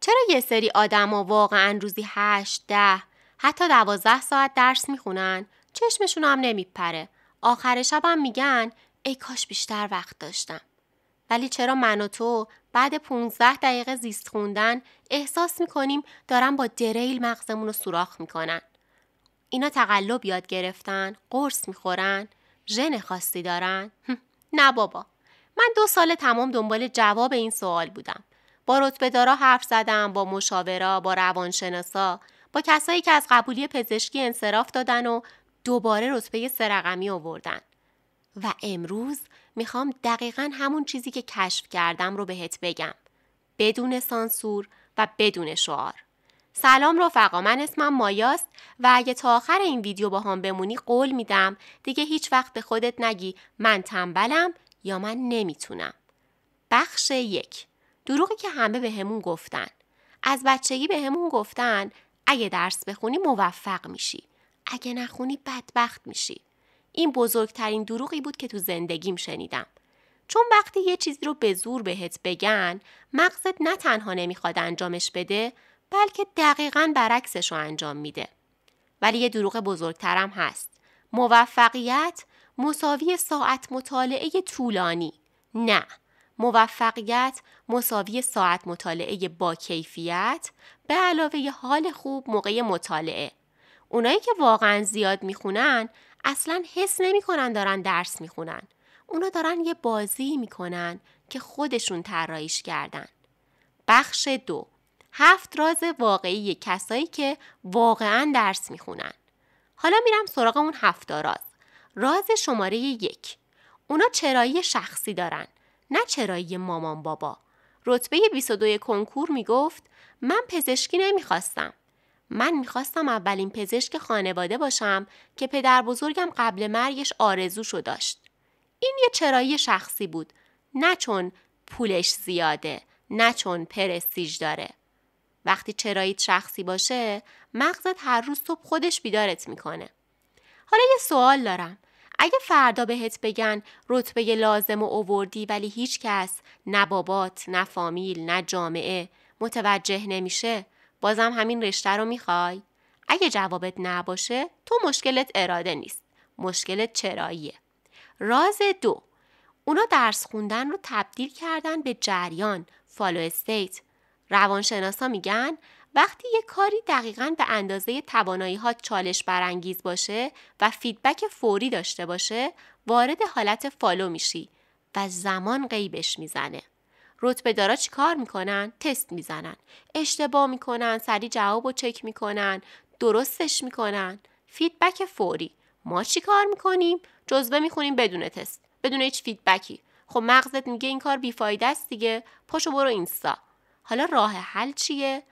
چرا یه سری آدما واقعا روزی 8، 10، حتی 12 ساعت درس میخونن؟ چشمشون هم نمیپره. آخر شبم میگن ای کاش بیشتر وقت داشتم. ولی چرا من و تو بعد 15 دقیقه زیست خوندن احساس میکنیم دارن با دریل مغزمون رو سوراخ میکنن؟ اینا تقلب یاد گرفتن؟ قرص میخورن؟ ژن خاصی دارن؟ نه بابا. من 2 سال تمام دنبال جواب این سوال بودم. با رتبه‌دارا حرف زدم، با مشاورا، با روانشناسا، با کسایی که از قبولی پزشکی انصراف دادن و دوباره رتبه 3 رقمی آوردن. و امروز میخوام دقیقاً همون چیزی که کشف کردم رو بهت بگم. بدون سانسور و بدون شعار. سلام رفقا، من اسمم مایاست و اگه تا آخر این ویدیو با هم بمونی قول میدم دیگه هیچ وقت به خودت نگی من تنبلم یا من نمیتونم. بخش 1. دروغی که همه به همون گفتن. از بچگی به همون گفتن اگه درس بخونی موفق میشی. اگه نخونی بدبخت میشی. این بزرگترین دروغی بود که تو زندگیم شنیدم. چون وقتی یه چیزی رو به زور بهت بگن، مغزت نه تنها نمیخواد انجامش بده، بلکه دقیقاً برعکسش رو انجام میده. ولی یه دروغ بزرگترم هست. موفقیت مساوی ساعت مطالعه طولانی. نه. موفقیت مساوی ساعت مطالعه با کیفیت به علاوه حال خوب موقع مطالعه. اونایی که واقعاً زیاد میخونن اصلاً حس نمیکنن دارن درس میخونن. اونا دارن یه بازی میکنن که خودشون طراحیش کردن. بخش 2. 7 راز واقعی کسایی که واقعاً درس میخونن. حالا میرم سراغ اون 7 راز. راز شماره 1. اونا چرایی شخصی دارن، نه چرایی مامان بابا. رتبه 22 کنکور میگفت من پزشکی نمیخواستم. من میخواستم اولین پزشک خانواده باشم که پدر بزرگم قبل مرگش آرزوشو داشت. این یه چرایی شخصی بود، نه چون پولش زیاده، نه چون پرستیژ داره. وقتی چراییت شخصی باشه، مغزت هر روز صبح خودش بیدارت میکنه. حالا یه سوال دارم. اگه فردا بهت بگن رتبه لازم و آوردی ولی هیچ کس، نه بابات، نه فامیل، نه جامعه متوجه نمیشه، بازم همین رشته رو میخوای؟ اگه جوابت نباشه، تو مشکلت اراده نیست. مشکلت چراییه. راز 2. اونا درس خوندن رو تبدیل کردن به جریان، فالو استیت. روانشناسا میگن وقتی یه کاری دقیقاً به اندازه توانایی‌هات چالش برانگیز باشه و فیدبک فوری داشته باشه، وارد حالت فالو میشی و زمان غیبش میزنه. رتبه‌دارا چی کار میکنن؟ تست میزنن. اشتباه میکنن، سریع جوابو چک میکنن، درستش میکنن. فیدبک فوری. ما چی کار میکنیم؟ جزوه میخونیم بدون تست، بدون هیچ فیدبکی. خب مغزت میگه این کار بیفایده است دیگه، پاشو برو اینستا. حالا راه حل چیه؟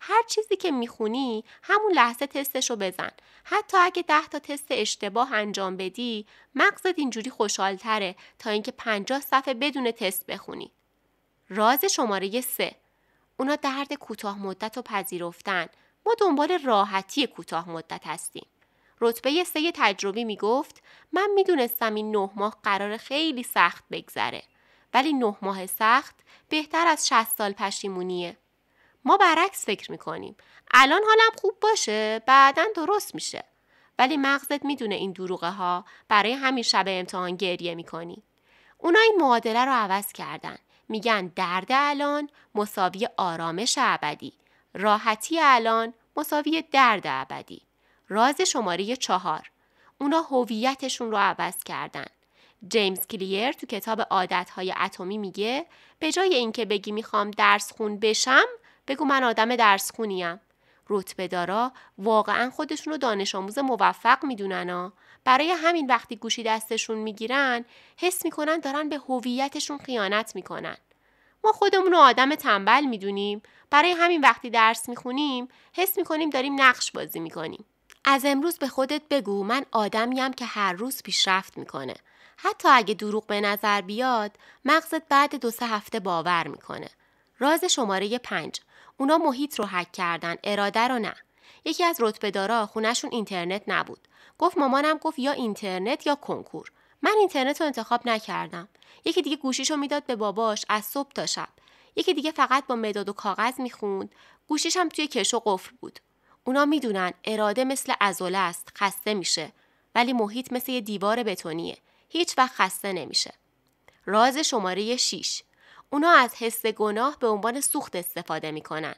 هر چیزی که میخونی همون لحظه تستشو بزن. حتی اگه 10 تا تست اشتباه انجام بدی، مغزت اینجوری خوشحال‌تره تا اینکه 50 صفحه بدون تست بخونی. راز شماره 3. اونا درد کوتاه مدت رو پذیرفتن. ما دنبال راحتی کوتاه مدت هستیم. رتبه 3 تجربی میگفت من میدونستم این 9 ماه قرار خیلی سخت بگذره. ولی 9 ماه سخت بهتر از 60 سال پشیمونیه. ما برعکس فکر میکنیم. الان حالم خوب باشه، بعداً درست میشه. ولی مغزت میدونه این دروغه ها، برای همین شب امتحان گریه میکنی. اونا این معادله رو عوض کردن. میگن درد الان مساوی آرامش ابدی. راحتی الان مساوی درد ابدی. راز شماره 4. اونا هویتشون رو عوض کردن. جیمز کلیر تو کتاب عادتهای اتمی میگه به جای اینکه بگی میخوام درس خون بشم، بگو من آدم درس خونیم. رتبه‌دارا واقعا خودشون رو دانش آموز موفق میدونن. برای همین وقتی گوشی دستشون میگیرن حس میکنن دارن به هویتشون خیانت میکنن. ما خودمون رو آدم تنبل میدونیم، برای همین وقتی درس میخونیم حس میکنیم داریم نقش بازی میکنیم. از امروز به خودت بگو من آدمیم که هر روز پیشرفت میکنه. حتی اگه دروغ به نظر بیاد، مغزت بعد 2-3 هفته باور میکنه. راز شماره 5. اونا محیط رو هک کردن، اراده رو نه. یکی از رتبه‌دارا خونه‌شون اینترنت نبود. گفت مامانم گفت یا اینترنت یا کنکور. من اینترنت رو انتخاب نکردم. یکی دیگه گوشیشو میداد به باباش از صبح تا شب. یکی دیگه فقط با مداد و کاغذ میخوند، گوشیش هم توی کش و قفل بود. اونا میدونن اراده مثل عضله است، خسته میشه، ولی محیط مثل یه دیوار بتونیه، هیچ وقت خسته نمیشه. راز شماره 6. اونا از حس گناه به عنوان سوخت استفاده میکنن.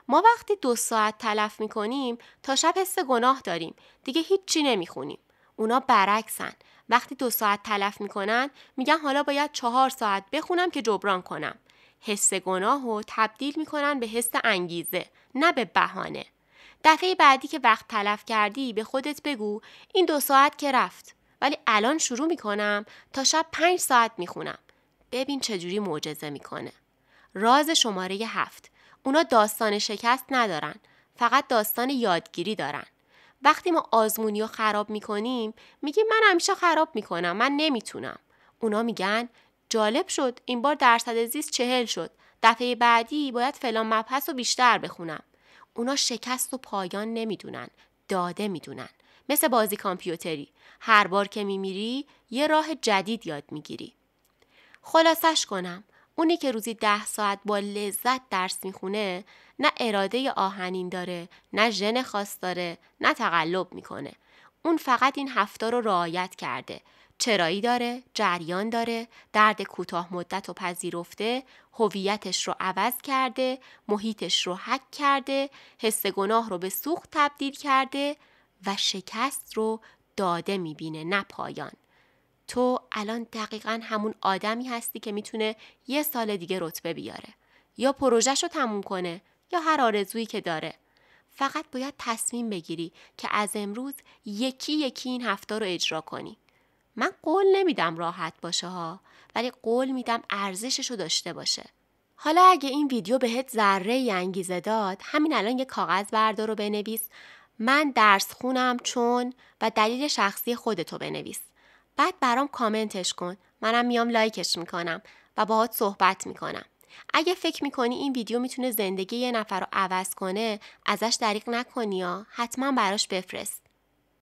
ما وقتی 2 ساعت تلف میکنیم تا شب حس گناه داریم، دیگه هیچی نمیخونیم. اونا برعکسن. وقتی 2 ساعت تلف میکنن میگن حالا باید 4 ساعت بخونم که جبران کنم. حس گناه رو تبدیل میکنن به حس انگیزه، نه به بهانه. دفعه بعدی که وقت تلف کردی به خودت بگو این 2 ساعت که رفت، ولی الان شروع میکنم تا شب 5 ساعت میخونم. ببین چجوری معجزه میکنه. راز شماره 7. اونا داستان شکست ندارن، فقط داستان یادگیری دارن. وقتی ما آزمونی رو خراب میکنیم میگیم من همیشه خراب میکنم، من نمیتونم. اونا میگن جالب شد، این بار درصد زیست 40 شد، دفعه بعدی باید فلان مبحث رو بیشتر بخونم. اونا شکست و پایان نمیدونن، داده میدونن. مثل بازی کامپیوتری، هر بار که میمیری یه راه جدید یاد میگیری. خلاصش کنم، اونی که روزی 10 ساعت با لذت درس میخونه نه اراده آهنین داره، نه ژن خاص داره، نه تقلب میکنه. اون فقط این 7 رو رعایت کرده. چرایی داره، جریان داره، درد کوتاه مدت رو پذیرفته، هویتش رو عوض کرده، محیطش رو هک کرده، حس گناه رو به سوخت تبدیل کرده و شکست رو داده میبینه، نه پایان. تو الان دقیقاً همون آدمی هستی که میتونه 1 سال دیگه رتبه بیاره، یا پروژه‌ش رو تموم کنه، یا هر آرزویی که داره. فقط باید تصمیم بگیری که از امروز یکی این 7 رو اجرا کنی. من قول نمیدم راحت باشه ها، ولی قول میدم ارزشش رو داشته باشه. حالا اگه این ویدیو بهت ذره انگیزه داد، همین الان یه کاغذ بردار و بنویس من درس خونم چون و دلیل شخصی خودتو بنویس. بعد برام کامنتش کن، منم میام لایکش میکنم و باهات صحبت میکنم. اگه فکر میکنی این ویدیو میتونه زندگی یه نفر رو عوض کنه، ازش دریغ نکنی یا حتما براش بفرست.